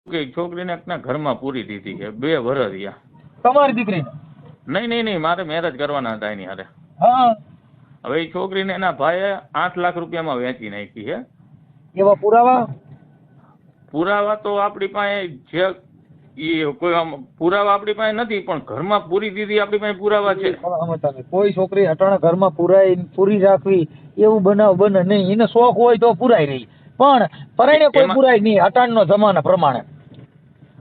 કે છોકરીને એકના ઘરમાં પૂરી દીધી છે 2 વર્ષ થયા. તમારી દીકરી? નહીં મારે મેરેજ કરવાના હતા એની હારે. હા. હવે એ છોકરીને એના ભાઈએ 8 લાખ રૂપિયામાં વેચી નાખી છે. એવા પુરાવા? પુરાવા તો આપણી પાસે જે એ કોઈ આમ પુરાવા આપણી પાસે નથી, પણ ઘરમાં પૂરી દીધી આપણી પાસે પુરાવા છે. કોઈ છોકરી અટાણા ઘરમાં પૂરી રાખવી એવું બનાવ બને નહીં. એને શોખ હોય તો પુરાઈ રહી, પણ પરણે કોઈ પુરાય નહીં અટાણનો જમાના પ્રમાણે.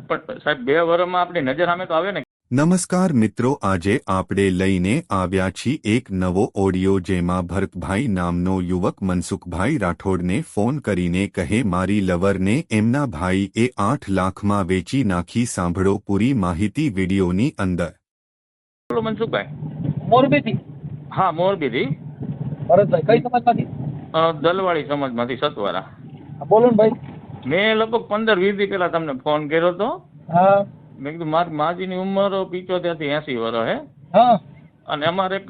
પણ સાહેબ 2 વર્ષમાં આપણી નજર સામે તો આવે ને. નમસ્કાર મિત્રો, આજે આપણે લઈને આવ્યા છીએ એક નવો ઓડિયો જેમાં ભરતભાઈ નામનો યુવક મનસુખભાઈ રાઠોડને ફોન કરીને કહે મારી લવરને એમના ભાઈએ 8 લાખમાં વેચી નાખી. સાંભળો પૂરી માહિતી વિડીયોની અંદર. બોલો મનસુખભાઈ. મોરબીથી? હા મોરબીથી. ભરતભાઈ કઈ સમાજમાંથી? દલવાળી સમાજમાંથી સતવારા. બોલો ને ભાઈ. મેં લગભગ 15-20 દી પહેલા તમને ફોન કર્યો હતો. હા. મેં કીધું મારી માજીની ઉંમર 75 થી 80 વર્ષ હે. હા. અને અમારે એક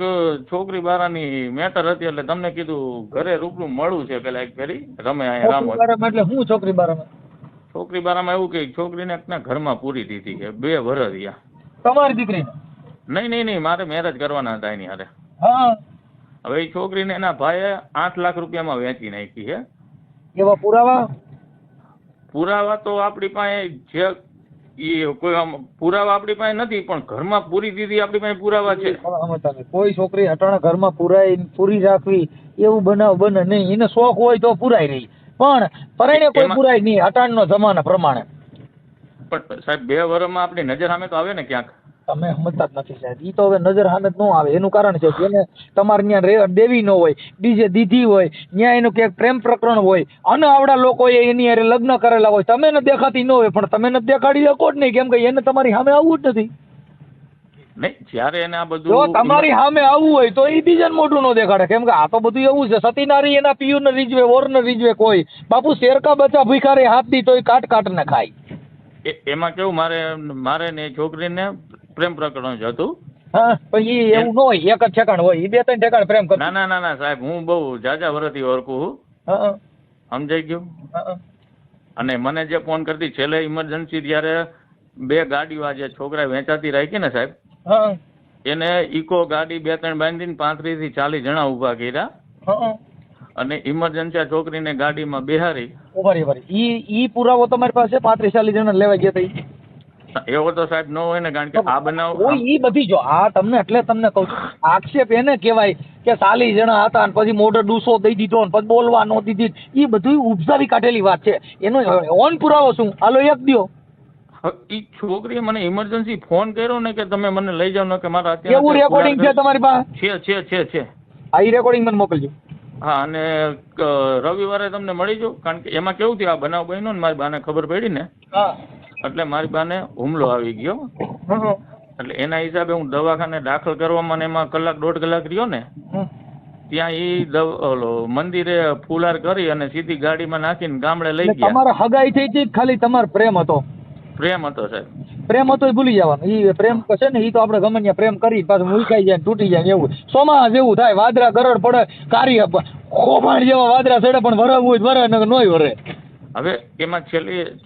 છોકરી બારાની મેટર હતી એટલે તમને કીધું ઘરે રૂબરૂ મળવું છે પેલા એક ફેરી રમે અહીંયા રામોદ. એટલે હું છોકરી બારામાં? છોકરી બારામાં એવું કે છોકરીને એકના ઘરમાં પૂરી દીધી છે 2 વર્ષ થયા. તમારી દીકરી? નહીં મારે મેરેજ કરવાના હતા એની હારે. હા. હવે એ છોકરીને એના ભાઈએ 8 લાખ રૂપિયામાં વેચી નાખી છે. એવા પુરાવા? પુરાવા તો આપણી પાસે જે એ કોઈ આમ પુરાવા આપણી પાસે નથી, પણ ઘરમાં પૂરી દીધી આપણી પાસે પુરાવા છે. કોઈ છોકરી અટાણા ઘરમાં પૂરી રાખવી એવું બનાવ બને નહીં. એને શોખ હોય તો પુરાઈ રહી, પણ પરણે કોઈ પુરાય નહીં અટાણનો જમાના પ્રમાણે. પણ સાહેબ 2 વર્ષમાં આપણી નજર સામે તો આવે ને ક્યાંક. તમે સમજતા જ નથી સાહેબ. ઈ તો હવે નજર સામે જ ન આવે. એનું કારણ છે જેને તમારે ત્યાં દેવી ન હોય, બીજે દીધી હોય, ત્યાં એનું ક્યાંક પ્રેમ પ્રકરણ હોય અને આવડા લોકોએ એની હારે લગ્ન કરેલા હોય, તમે ને દેખાતી ન હોય, પણ તમે ને દેખાડી શકો જ નહીં, કેમ કે એને તમારી સામે આવવું જ નથી. નહીં જ્યારે એને આ બધું જો તમારી સામે આવવું હોય તો એ બીજાને મોઢું ન દેખાડે, કેમ કે આ તો બધું એવું છે. સતી નારી એના પિયુર ને રીજવે, ઓર ને રીજવે કોઈ. બાપુ શેરકા બચ્ચા ભૂખારે હાથ દી તો કાટ કાટ ને ખાય. એમાં કેવું મારે ને છોકરીને પ્રેમ પ્રકરણ જ હતું. હા, પણ ઈ એવું ન હોય, એક જ ઠેકાણ હોય. ઈ 2-3 ઠેકાણ પ્રેમ કરે. ના સાહેબ, હું બહુ જાજા વર્ષથી ઓળખું છું. હા. સમજાઈ ગયું. અને મને જે ફોન કરતી છેલ્લે ઇમરજન્સી ત્યારે 2 ગાડીઓ આજે છોકરા વેચાતી રાખી ને સાહેબ. હા. એને ઇકો ગાડી 2-3 બાંધીને 35 થી 40 જણા ઉભા કર્યા. હા. અને ઇમરજન્સી આ છોકરીને ગાડીમાં બેહારી. ઉભારી ઈ પુરાવો તમારી પાસે 35-40 જણા લેવા ગયા હતા? એવો તો સાહેબ ન હોય ને, કારણ કે આ બનાવ ઈ બધી જો આ તમને એટલે તમને કહું છું, આક્ષેપ એને કહેવાય કે 40 જણા હતા અને પછી મોઢે ડૂસો દઈ દીધો ને પછી બોલવા ન દીધી. ઈ બધું ઉપજાવી કાઢેલી વાત છે. એનો ઓન પુરાવો શું? હાલો એક દ્યો. ઈ છોકરીએ મને ઇમરજન્સી ફોન કર્યો ને કે તમે મને લઈ જાવ ને, કે મારા અત્યારે એવું રેકોર્ડિંગ છે તમારી પાસે? છે. આ ઈ રેકોર્ડિંગ મને મોકલજો. હા, અને રવિવારે તમને મળી જાઉં, કારણ કે એમાં કેવું થયું, આ બનાવ બન્યો ને મારી બાને ખબર પડી ને, એટલે મારી બાને હુમલો આવી ગયો. એટલે એના હિસાબે હું દવાખાને દાખલ કરવામાં એમાં 1-1.5 કલાક રહ્યો ને, ત્યાં ઈ મંદિરે ફુલાર કરી અને સીધી ગાડીમાં નાખીને ગામડે લઈ ગયા. તમારા હગાઈ થઈ હતી ખાલી તમારો પ્રેમ હતો? પ્રેમ હતો સાહેબ. પ્રેમ હતો એ ભૂલી જવાનું. ઈ પ્રેમ છે ને, ઈ તો આપણે ગમે ત્યાં પ્રેમ કરી પાછું મુકાઈ જાય તૂટી જાય એવું. સોમા જેવું થાય, વાદરા ગરડ પડે, કારી ખોભાણ જેવા વાદરા ચડે, પણ વરવ હોય વરે ને નોય વરે. હવે એમાં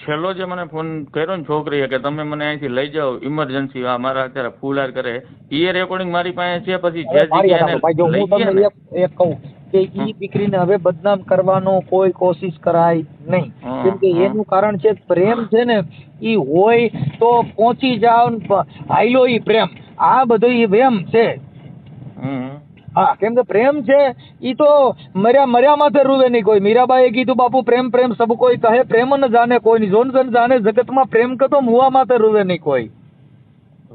છેલ્લો જે મને ફોન કર્યો ને છોકરીએ કે તમે મને અહીંથી લઈ જાઓ ઇમરજન્સી, આ મારા અત્યારે ફુલાર કરે, એ રેકોર્ડિંગ મારી પાસે છે. પછી જે જગ્યાએ હું તમને એક કહું કે ઈ દીકરીને હવે બદનામ કરવાનો કોઈ કોશિશ કરાય નહીં, કેમ કે એનું કારણ છે પ્રેમ છે ને, ઈ હોય તો પહોંચી જાવ હાઈલો ઈ પ્રેમ. આ બધો ઈ પ્રેમ છે. હા, કેમ કે પ્રેમ છે ઈ તો મર્યા માથે રૂવે નહીં કોઈ. મીરાબાઈએ કીધું બાપુ પ્રેમ સબ કોઈ કહે, પ્રેમ ન જાને કોઈ, જોન જાને જગતમાં પ્રેમ કે તો મુવા માથે રૂવે નહીં કોઈ.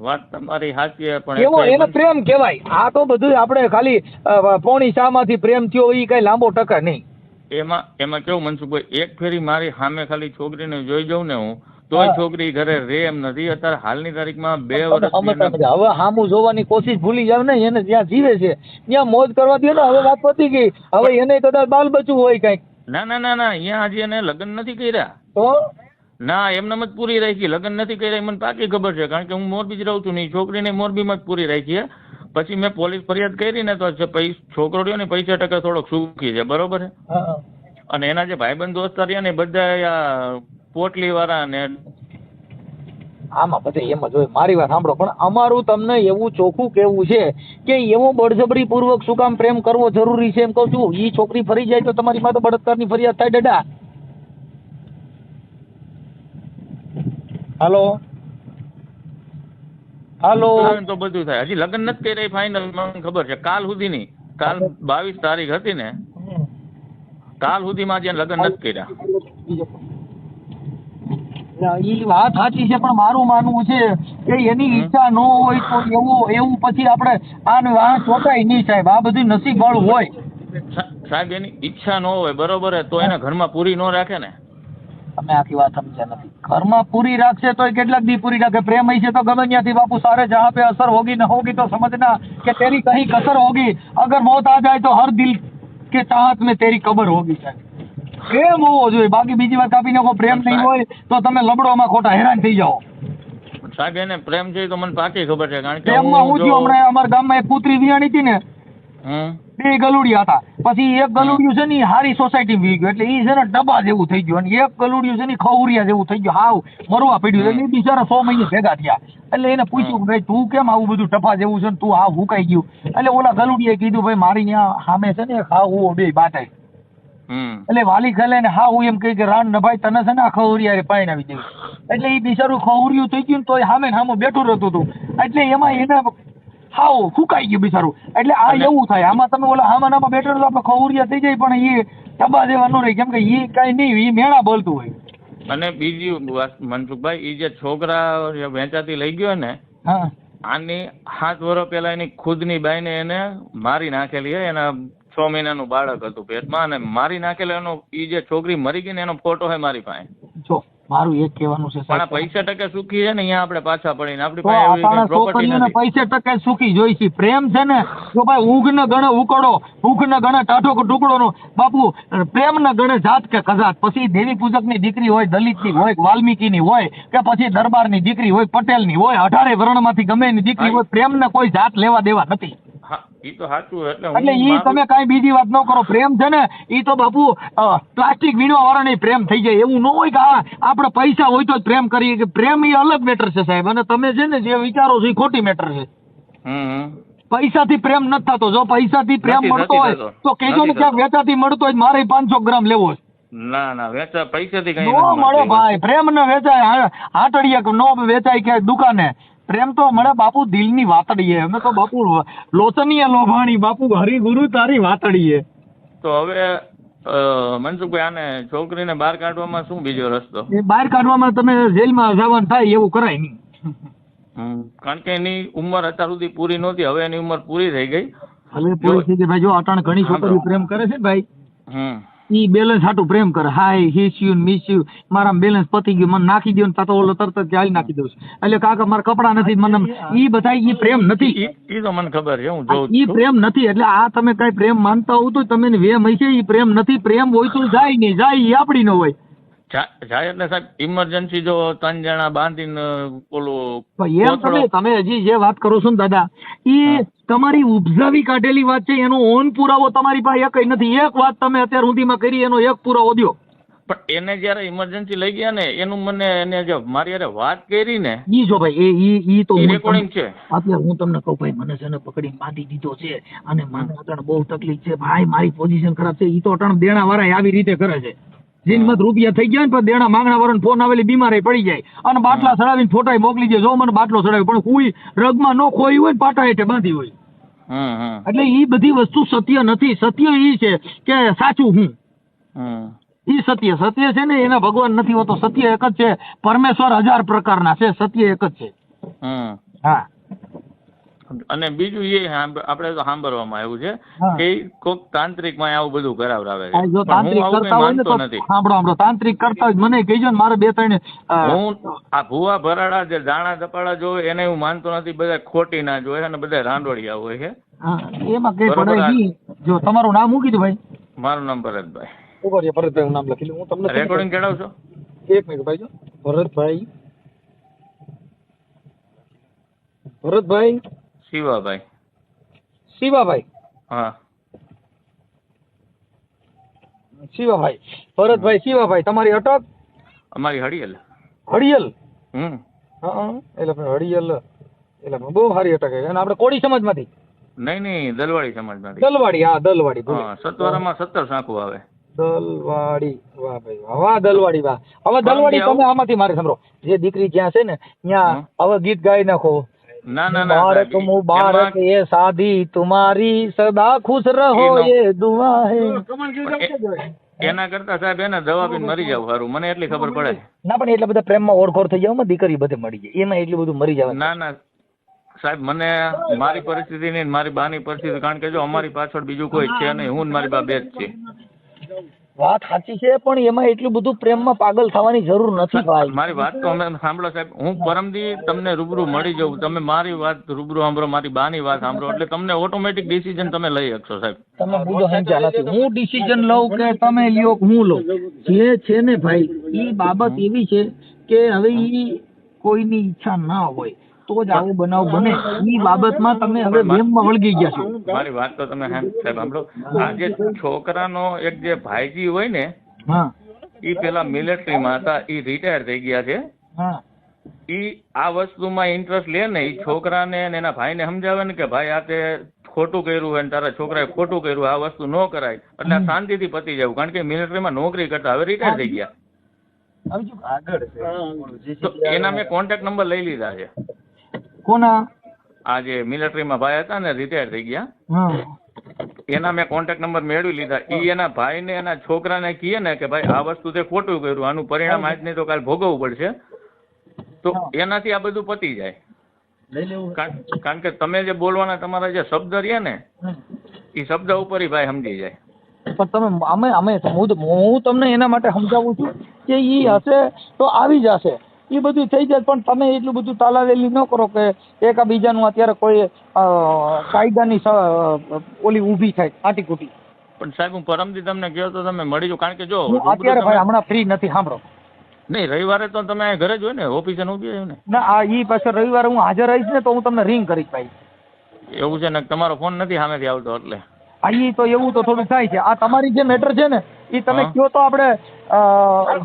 વાત તમારી સાચી, પણ એવો એને પ્રેમ કહેવાય. આ તો બધું આપણે ખાલી પોણી શામાંથી પ્રેમ થયો ઈ કઈ લાંબો ટકા નહીં. એમાં કેવું મનસુખભાઈ, એક ફેરી મારી સામે ખાલી છોકરીને જોઈ જાઉં ને હું, તોય છોકરી ઘરે રે એમ નથી. અત્યારે હાલની તારીખમાં 2 વર્ષ હવે સામું જોવાની કોશિશ ભૂલી જાવ ને. એને જ્યાં જીવે છે ત્યાં મોજ કરવા દો ને. હવે વાત પતી ગઈ. હવે એને કદાચ બાલ બચ્ચું હોય કઈક. ના અહીંયા હજી એને લગ્ન નથી કર્યા. તો ના, એમનામ જ પૂરી રાખી, લગ્ન નથી કર્યા. મને પાકી ખબર છે, કારણ કે હું મોરબી જ રહું છું ને, છોકરીને મોરબીમાં જ પૂરી રાખી. પછી મેં પોલીસ ફરિયાદ કરી ને તો છોકરો રહ્યો ને 50% થોડોક સુખી છે, બરોબર છે. અને એના જે ભાઈબંધ દોસ્તાર રહ્યા ને બધા પોટલી વાળા ને આમાં બધે એમ જ હોય. મારી વાત સાંભળો, પણ અમારું તમને એવું ચોખ્ખું કેવું છે કે એવો બળજબરી પૂર્વક શું કામ પ્રેમ કરવો જરૂરી છે એમ કહું છું. ઈ છોકરી ફરી જાય તો તમારી માં તો બળાત્કારની ફરિયાદ થાય ડડા. હાલો હાલો તો બધું થાય. હજી લગ્ન નથી કર્યા ફાઇનલ, મને ખબર છે. કાલ સુધીની, કાલ 22 તારીખ હતી ને, કાલ સુધીમાં જે લગ્ન નથી કર્યા. ઈ વાત સાચી છે, પણ મારું માનવું છે કે એની ઈચ્છા ન હોય તો એવું પછી આપણે આને આ ચોટાઈ નહીં સાહેબ. આ બધું નસીબ વાળું હોય. સાહેબ એની ઈચ્છા ન હોય બરોબર તો એના ઘરમાં પૂરી ન રાખે ને. તમે આખી વાત સમજ્યા નથી. ઘરમાં પૂરી રાખશે તો કેટલાક દી પૂરી રાખે. પ્રેમ હશે તો ગમે ત્યાંથી બાપુ સારે જहाँ पे असर होगी न होगी तो समझना कि तेरी कहीं कसर होगी. अगर मौत आ जाए तो हर दिल के चाहत में तेरी कबर होगी साહેબ. પ્રેમ હોવો જોઈએ, બાકી બીજી વાત કાપી નાખો. પ્રેમ નહીં હોય તો તમે લબડોમાં ખોટા હેરાન થઈ જાઓ. સાહેબ એને પ્રેમ છે તો મને પાકી ખબર છે, કારણ કે પ્રેમમાં હું જો હમણાં અમારા ગામમાં એક પુત્રી વિયાણી હતી ને, 2 ગલુડિયા હતા. પછી એક ગલુડિયું છે ને હારી સોસાયટી વી ગયું, એટલે ઈ છે ને ડબ્બા જેવું થઈ ગયું, અને એક ગલુડિયું છે ને ખવરિયા જેવું થઈ ગયું, હાવ મરવા પડ્યું. એટલે ઈ બિચારા 100 મહિને ભેગા થયા. એટલે એને પૂછ્યું ભાઈ તું કેમ આવું બધું ટફા જેવું છે ને તું હાવ હુકાઈ ગયું? એટલે ઓલા ગલુડિયાએ કીધું ભાઈ મારી ત્યાં સામે છે ને હાવ હું બે બાટાઈ. એટલે વાલી ખેલે ને હા હું એમ કહી કે રાણ ન ભાઈ તને છે ને આ ખવરિયા પાણી દેવી. એટલે ઈ બિચારું ખવરિયું થઈ ગયું તો સામે સામે બેઠું રહેતું હતું. એટલે એમાં એને હાવ ફૂકાઈ ગયું બિચારું. એટલે આ એવું થાય. આમાં તમે ઓલા હામાં નામાં બેઠો તો આપણે ખવરિયા થઈ જાય, પણ એ ટબા જેવા ન રહે, કેમ કે એ કઈ નહીં, એ મેળા બોલતું હોય. અને બીજી વાત મનસુખભાઈ, એ જે છોકરા વેચાતી લઈ ગયો ને, આની 7 વર્ષ પહેલા એની ખુદની બાઈને એને મારી નાખેલી છે. એના 6 મહિનાનું બાળક હતું પેટમાં, અને મારી નાખેલો એનો ઈ જે છોકરી મરી ગઈ ને એનો ફોટો છે મારી પાસે. જો મારું એક કહેવાનું છે પણ પૈસા ટકે સુખી છે ને, અહીંયા આપણે પાછા પડીને આપણી પાસે પ્રોપર્ટી નથી. પૈસા ટકે સુખી જોઈ છે. પ્રેમ છે ને જો ભાઈ ઊંઘ ને ગણે ઉકળો, ભૂખ ને ગણે ટાઢો ટુકડો નો બાપુ, પ્રેમ ને ગણે જાત કે કજાત. પછી દેવી પૂજક ની દીકરી હોય, દલિત ની હોય, વાલ્મીકી ની હોય, કે પછી દરબાર ની દીકરી હોય, પટેલ ની હોય, 18 વર્ણ માંથી ગમે એની દીકરી હોય, પ્રેમ ને કોઈ જાત લેવા દેવા નથી. ઈ તો સાચું. એટલે ઈ તમે કઈ બીજી વાત ન કરો. પ્રેમ છે ને ઈ તો બાપુ પ્લાસ્ટિક વીણવા વાળા નહીં પ્રેમ થઈ જાય. એવું ન હોય કે આપણે પૈસા હોય તો જ પ્રેમ કરીએ. કે પ્રેમ એ અલગ મેટર છે સાહેબ, અને તમે છે ને જે વિચારો છો એ ખોટી મેટર છે. પૈસાથી પ્રેમ નથી થતો. જો પૈસાથી પ્રેમ મળતો હોય તો કહેજો ને ક્યાંક વેચાથી મળતો હોય મારે 500 ગ્રામ લેવો છે. ના ના વેચા પૈસાથી કઈ ન મળે ભાઈ. પ્રેમ ન વેચાય હાટડીએ નો વેચાય કે દુકાને. પ્રેમ તો મળે બાપુ દિલની વાતડીએ. અમે તો બાપુ લોચનીય લોભાણી બાપુ હરિગુરુ તારી વાતડીએ. તો હવે મનસુખભાઈ આને છોકરીને બહાર કાઢવામાં શું બીજો રસ્તો? એ બહાર કાઢવામાં તમે જેલમાં જવાનું થાય એવું કરાય નહીં. કારણ કે એની ઉંમર અત્યાર સુધી પૂરી નહોતી, હવે એની ઉંમર પૂરી થઈ ગઈ. હવે પૂરી થઈ ગઈ ભાઈ. જો અટાણ ઘણી છોકરીઓ પ્રેમ કરે છે ભાઈ, ઈ બેલેન્સ હાટું પ્રેમ કરે. હાય હિસ યુ મિસ યુ, મારા બેલેન્સ પતી ગયું, મને નાખી દો ને તો ઓલો તરત જ ચાલી નાખી દઉં. એટલે કાકા મારા કપડા નથી, મને ઈ બધા ઈ પ્રેમ નથી. ઈ તો મને ખબર છે, હું જોઉં ઈ પ્રેમ નથી. એટલે આ તમે કઈ પ્રેમ માનતા હોવ તો તમે વેમ હશે, ઈ પ્રેમ નથી. પ્રેમ હોય તો જાય નહીં, જાય ઈ આપડી ન હોય. જાય એટલે સાહેબ ઇમરજન્સી જો 3 જણા બાંધીને ઓલું તમે હજી જે વાત કરો છો ને દાદા, ઈ તમારી ઉપજાવી કાઢેલી વાત છે. એનો ઓન પુરાવો તમારી પાસે એકય નથી. એક વાત તમે અત્યાર સુધીમાં કરી, એનો એક પુરાવો દ્યો. પણ એને જયારે ઇમરજન્સી લઈ ગયા ને એનું મને એને જે મારી યારે વાત કરી ને ઈ જો ભાઈ ઈ તો રેકોર્ડિંગ છે. અત્યારે હું તમને કહું ભાઈ, મને છે ને પકડીને બાંધી દીધો છે અને મને અટણ બહુ તકલીફ છે ભાઈ, મારી પોઝિશન ખરાબ છે. ઈ તો અટણ દેણા વાળા આવી રીતે કરે છે. જીનમત રૂપિયા થઈ ગયા ને પણ દેણા માંગણા વાળાને ફોન આવેલી બીમારી પડી જાય અને બાટલા ચડાવીને ફોટા મોકલી દે. જો મને બાટલો ચડાવ્યો, પણ કોઈ રગમાં ન ખોઈ હોય ને પાટા હેઠે બાંધી હોય. એટલે ઈ બધી વસ્તુ સત્ય નથી. સત્ય ઈ છે કે સાચું હું ઈ સત્ય છે ને એના ભગવાન નથી હોતો. સત્ય એક જ છે. પરમેશ્વર 1000 પ્રકારના છે, સત્ય એક જ છે. હા. અને બીજું એ આપણે તો સાંભળવામાં આવ્યું છે કે કોક તાંત્રિક માં આવું બધું કરાવરાવે છે. જો તાંત્રિક કરતા હોય ને તો સાંભળો, તાંત્રિક કરતા હોય મને કહેજો ને, મારે 2-3 હું આ ભુવા ભરાડા જે દાણા દપાડા જોવે એને હું માનતો નથી. બધા ખોટી ના જોવે અને બધા રાંડોળિયા હોય છે. એમાં કઈ પડે નહીં. જો તમારું નામ શું કીધું ભાઈ? મારું નામ ભરતભાઈ. ઉપર છે ભરતભાઈ, હું નામ લખી લઉં. હું તમને રેકોર્ડિંગ ચડાવશો? 1 મિનિટ ભાઈ. જો ભરતભાઈ શિવાભાઈ. હા શિવાભાઈ, ભરતભાઈ શિવાભાઈ. તમારી અટક? અમારી હળિયલ. હળિયલ? હા એટલે હળિયલ એટલે બહુ સારી અટક છે. અને આપણે કોળી સમાજમાંથી? નહીં દલવાડી સમાજમાંથી. દલવાડી, હા દલવાડી. હા, સત્વરામાં 17 સાંકું આવે. દલવાડી, વાહ ભાઈ વાહ, વાહ દલવાડી વાહ. હવે દલવાડી તમે આમાંથી મારે સાંભળો, જે દીકરી જ્યાં છે ને ત્યાં હવે ગીત ગાઈ નાખો. ના મુબારક મુબારક એ શાદી તુમારી, સદા ખુશ રહો એ દુઆ હે. એના કરતા સાહેબ એને દવા પીને મરી જાવ સારું, મને એટલી ખબર પડે. ના પણ એટલા બધા પ્રેમમાં ઓળખોળ થઈ જાવ, દીકરી બધે મળી જાય, એમાં એટલું બધું મરી જાવ. ના સાહેબ, મને મારી પરિસ્થિતિ નહીં, મારી બાની પરિસ્થિતિ, કારણ કે જો અમારી પાછળ બીજું કોઈ છે નહીં, હું ને મારી બા બે જ છે. વાત સાચી છે, પણ એમાં એટલું બધું પ્રેમમાં પાગલ થવાની જરૂર નથી ભાઈ. મારી વાત તો અમે સાંભળો સાહેબ, હું પરમદી તમને રૂબરૂ મળી જાઉં, તમે મારી વાત રૂબરૂ સાંભળો, મારી બાની વાત સાંભળો, એટલે તમને ઓટોમેટિક ડિસિઝન તમે લઈ શકશો સાહેબ. તમે બધો સમજ્યા નથી, હું ડિસિઝન લઉં કે તમે લ્યો હું લઉં, જે છે ને ભાઈ એ બાબત એવી છે કે હવે એ કોઈની ઈચ્છા ના હોય તો જ આવું બનાવ બને. એ બાબતમાં તમે હવે વેમમાં વળગી ગયા છો. મારી વાત તો તમે સાહેબ સાંભળો, આજે છોકરાનો એક જે ભાઈજી હોય ને, હા, એ પેલા મિલિટરીમાં હતા, એ રિટાયર થઈ ગયા છે. હા, એ આ વસ્તુમાં ઇન્ટરેસ્ટ લે ને, એ છોકરાને ને એના ભાઈને સમજાવે ને કે ભાઈ આ તે ખોટું કર્યું હોય ને તારા છોકરાએ ખોટું કર્યું, આ વસ્તુ ન કરાય, એટલે આ શાંતિથી પતી જવું, કારણ કે મિલિટરીમાં નોકરી કરતા હવે રિટાયર થઈ ગયા. તો એના મેં કોન્ટેક્ટ નંબર લઈ લીધા છે. કોના? આ જે મિલિટરીમાં ભાઈ હતા ને, રિટાયર થઈ ગયા, એના મેં કોન્ટેક્ટ નંબર મેળવી લીધા. એ એના ભાઈને એના છોકરાને કહે ને કે ભાઈ આ વસ્તુ તે ખોટું કર્યું, આનું પરિણામ આજ નહીં તો કાલ ભોગવવું પડશે, તો એનાથી આ બધું પતી જાય. કારણ કે તમે જે બોલવાના તમારા જે શબ્દ રહ્યા ને, એ શબ્દ ઉપર ભાઈ સમજી જાય. પણ તમે હું તમને એના માટે સમજાવું છું કે ઈ હશે તો આવી જશે, એ બધું થઈ જાય, પણ તમે એટલું બધું તાલાવેલી ન કરો કે એકાબીજાનું અત્યારે કોઈ કાયદાની ઓલી ઊભી થાય આટીકૂટી. પણ સાહેબ હું પરમથી તમને કહ્યું તો તમે મળી જાઓ, કારણ કે જો અત્યારે ભાઈ હમણાં ફ્રી નથી. સાંભળો, નહીં રવિવારે તો તમે ઘરે જ હોય ને, ઓફિસે ઉભી આવ્યું ને? ના ઈ પાછળ રવિવારે હું હાજર રહીશ ને તો હું તમને રિંગ કરીશ ભાઈ. એવું છે ને? તમારો ફોન નથી સામેથી આવતો એટલે ઈ તો એવું તો થોડું થાય છે. આ તમારી જે મેટર છે ને એ તમે કયો તો આપણે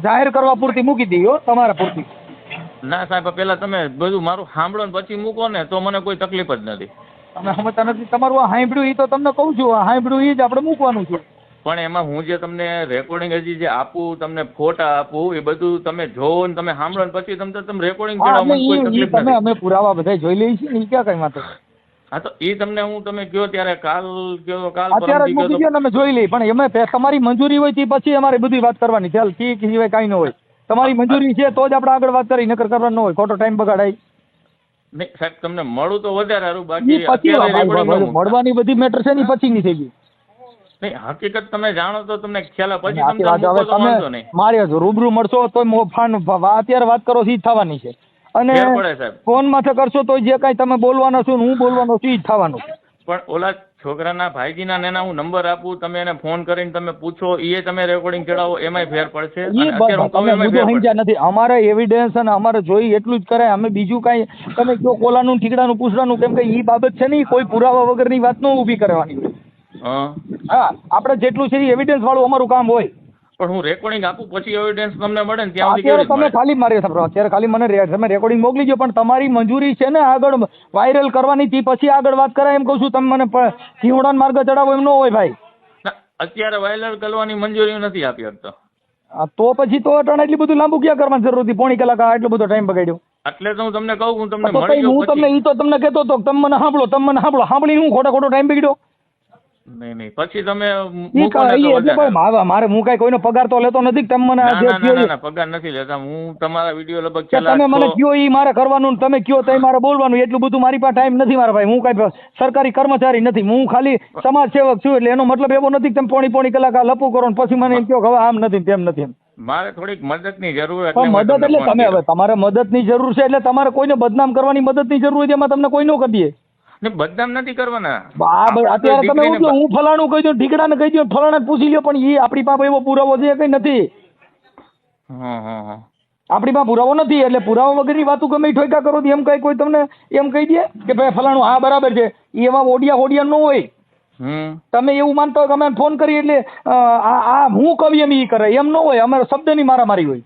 જાહેર કરવા પૂરતી મૂકી દઈએ, તમારા પૂરતી. ના સાહેબ, પેલા તમે બધું મારું સાંભળો ને પછી મૂકો ને તો મને કોઈ તકલીફ જ નથી. તમે સમજતા નથી. તમારું આ સાંભળ્યું એ તો તમને કહું છું, આ સાંભળ્યું એ જ આપણે મૂકવાનું છે. પણ એમાં હું જે તમને રેકોર્ડિંગ હજી જે આપું, તમને ફોટા આપું, એ બધું તમે જોવો ને તમે સાંભળો ને પછી તમે રેકોર્ડિંગ ચડાવો, કોઈ તકલીફ નથી. અમે પુરાવા બધા જોઈ લઈએ છીએ ને, એ ક્યાં કઈ વાત? હા તો એ તમને હું તમે કયો ત્યારે કાલ કયો, કાલ અત્યારે મૂકી દો ને, અમે જોઈ લઈએ. પણ એમાં તમારી મંજૂરી હોય તે પછી અમારે બધી વાત કરવાની. ચાલ ઠીક, સિવાય કાંઈ ન હોય. તમારી મંજૂરી છે તો જ આપણે આગળ વાત કરી, નકર કરવાનું ન હોય, ખોટો ટાઈમ બગાડાય નહીં. સાહેબ તમને મળું તો વધારે સારું, બાકી મળવાની બધી મેટર છે ને પછી ની થઈ ગઈ. નહીં, હકીકત તમે જાણો તો તમને ખ્યાલ પછી મારે રૂબરૂ મળશો તો અત્યારે વાત કરો ઈ થવાની છે, અને ફોન માથે કરશો તો જે કાંઈ તમે બોલવાના છો હું બોલવાનો છું ઈ જ થવાનું. પણ ઓલા છોકરાના ભાઈજીના એના હું નંબર આપું, તમે એને ફોન કરીને તમે પૂછો, એ તમે રેકોર્ડિંગ ચડાવો, એમાંય ફેર પડશે. નથી અમારે એવિડન્સ અને અમારે જોઈ એટલું જ કરાય. અમે બીજું કાંઈ તમે કયો કોલાનું ઠીકડાનું પૂછડાનું, કેમ કે ઈ બાબત છે ને કોઈ પુરાવા વગરની વાત ન ઊભી કરવાની હોય. હા, આપણે જેટલું છે એવિડન્સ વાળું અમારું કામ હોય. પણ હું રેકોર્ડિંગ આપું પછી એવિડન્સ તમને મળે ને ત્યાં અત્યારે તમે ખાલી મારી અત્યારે ખાલી મને તમે રેકોર્ડિંગ મોકલી દો, પણ તમારી મંજૂરી છે ને આગળ વાયરલ કરવાની, તે પછી આગળ વાત કરાય એમ કહું છું. તમે મને સિંહોડાનો માર્ગ ચડાવો એમ ન હોય ભાઈ. અત્યારે વાયરલ કરવાની મંજૂરી નથી આપી શકતો. તો પછી તો અટાણે એટલી બધું લાંબુ ક્યાં કરવાની જરૂર હતી? પોણી કલાક એટલો બધો ટાઈમ બગાડ્યો. એટલે તો હું તમને કહું, હું તમને મળી જાઉં. હું તમને ઈ તો તમને કહેતો હતો, તમે મને સાંભળો, સાંભળી હું ખોટો ટાઈમ બગાડ્યો. નહીં પછી તમે મારે હું કઈ કોઈનો પગાર તો લેતો નથી. તમે મને પગાર નથી લેતા. હું તમારા વિડીયો લગભગ તમે મને કયો ઈ મારે કરવાનું, તમે કયો તો મારે બોલવાનું. એટલું બધું મારી પાસે ટાઈમ નથી મારા ભાઈ. હું કઈ સરકારી કર્મચારી નથી, હું ખાલી સમાજ સેવક છું. એટલે એનો મતલબ એવો નથી કે તમે પોણી કલાક લપુ કરો ને પછી મને એમ કહો હવે આમ નથી તેમ નથી. મારે થોડીક મદદની જરૂર. મદદ એટલે તમે હવે તમારે મદદની જરૂર છે એટલે તમારે કોઈને બદનામ કરવાની મદદની જરૂર હોય એમાં તમને કોઈ ન કરી દે. બદનામ નથી કરવાના. અત્યારે તમે હું ફલાણું કહી દો, ઢીકડા ને કહી દો, ફલાણા પૂછી લો, પણ એ આપણી પાસે એવો પુરાવો છે કઈ નથી. આપણી પાસે પુરાવો નથી. એટલે પુરાવા વગરની વાતો ગમે ઠોકા કરો એમ કઈ કોઈ તમને એમ કહી દે કે ભાઈ ફલાણું હા બરાબર છે, એમાં ઓડિયા ન હોય. તમે એવું માનતા હોય કે અમે ફોન કરી એટલે આ હું કવિ એમ ઈ કરે એમ ન હોય. અમારે શબ્દની મારામારી હોય.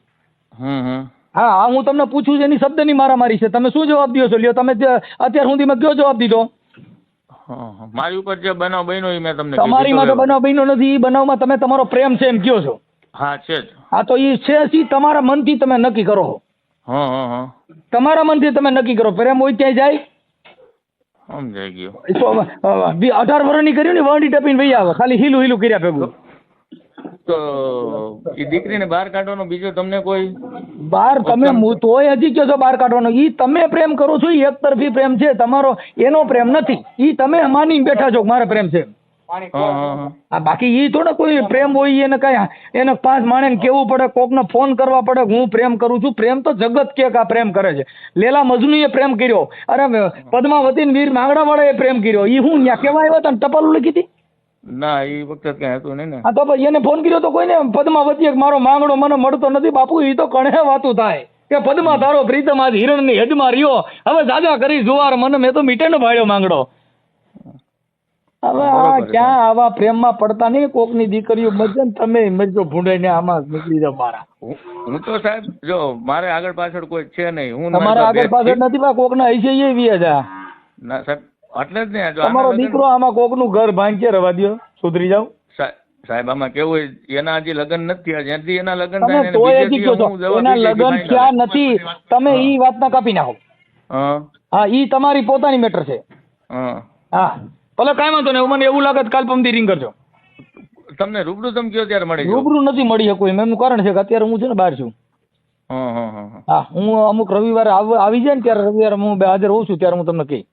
હા હા હું તમને પૂછું છું એની શબ્દની મારામારી છે. તમે શું જવાબ દો છો? લ્યો તમે અત્યાર સુધીમાં કયો જવાબ દીધો? મારી ઉપર જે બનાવ બન્યો એ મેં તમને તમારી માટે બનાવ બન્યો નથી. એ બનાવમાં તમે તમારો પ્રેમ છે એમ કયો છો? હા છે જ. હા તો એ છે સી તમારા મનથી તમે નક્કી કરો. તમારા મનથી તમે નક્કી કરો. પ્રેમ હોય ત્યાં જાય? સમજાઈ ગયો. 18 વર્ષની કર્યું ને વંડી ટપીને વહી આવે ખાલી હીલું હીલું કર્યા ભેગું. તો એ દીકરીને બહાર કાઢવાનો બીજો તમને કોઈ બહાર તમે તોય હજી કહો છો બહાર કાઢવાનો? ઈ તમે પ્રેમ કરો છો એ એકતરફી પ્રેમ છે તમારો, એનો પ્રેમ નથી. ઈ તમે માની બેઠા છો કે મારે પ્રેમ છે. બાકી ઈ થોડા કોઈ પ્રેમ હોય એને કઈ એને 5 માણસ કેવું પડે, કોકને ફોન કરવા પડે હું પ્રેમ કરું છું. પ્રેમ તો જગત કે આ પ્રેમ કરે છે. લેલા મજનુ એ પ્રેમ કર્યો, અરે પદ્માવતી ને વીર માંગડા વાળા એ પ્રેમ કર્યો. ઈ હું ત્યાં કેવા આવ્યા હતા ટપાલું લખી હતી? ના એ વખતે કઈ હતું નહીં ને. હા તો ભાઈ એને ફોન કર્યો તો કોઈને પદ્માવતી મારો માંગડો મને મળતો નથી બાપુ. એ તો કણે વાતું થાય કે પદ્મા તારો પ્રીતમ આજ હિરણની હદમાં રહ્યો, હવે દાદા કરી જુવાર મને મેં તો મીટે નો ભાળ્યો માંગડો. હવે આ ક્યાં આવા પ્રેમમાં પડતા નહીં. કોકની દીકરીઓ મજે ને તમે મજો ભૂંડાઈને આમાં નીકળી જાવ મારા. હું તો સાહેબ જો મારે આગળ પાછળ કોઈ છે નહીં. હું તમારા આગળ પાછળ નથી ભાઈ. કોકના હશે એ વ્યાજા ના સાહેબ એટલે જ ને તમારો દીકરો આમાં કોકનું ઘર ભાંગે રવા દો, સુધરી જાવ. સાહેબ આમાં કેવું હોય એના હજી લગ્ન નથી થયા. જ્યાંથી એના લગ્ન તમે તોય હજી કહો છો એના લગ્ન થયા નથી. તમે ઈ વાતના કાપી નાખો. હા ઈ તમારી પોતાની મેટર છે. હા ભલે કાંઈ વાંધો નહીં. મને એવું લાગે કાલ પમદી રિંગ કરજો. તમને રૂબરૂ તમે કયો ત્યારે મળી રૂબરૂ નથી મળી શકું એનું કારણ છે કે અત્યારે હું છે ને બહાર છું. હા હું અમુક રવિવારે આવી જાય ને ત્યારે રવિવારે હું હાજર હોઉં છું ત્યારે હું તમને કહી.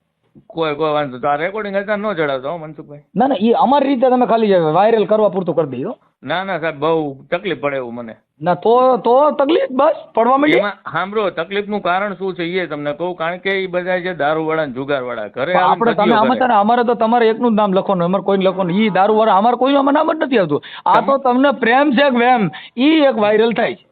કોઈ વાંધો તો આ રેકોર્ડિંગ હતા ન જણાવતો મનસુખભાઈ. ના ના એ અમારી રીતે તમે ખાલી વાયરલ કરવા પૂરતું કરી દઈજો. ના ના સાહેબ બહુ તકલીફ પડે એવું મને. ના તો તકલીફ બસ પડવા માંડી. સાંભળો તકલીફ નું કારણ શું છે એ તમને કહું. કારણ કે એ બધા છે દારૂ વાળા જુગાર વાળા ઘરે આપણે તમે અમારે તો તમારે એકનું જ નામ લખવાનું, અમારે કોઈ લખવાનું. ઈ દારૂ વાળા અમારે કોઈનું નામ જ નથી આવતું. આ તો તમને પ્રેમ છે કે વેમ ઈ એક વાયરલ થાય છે.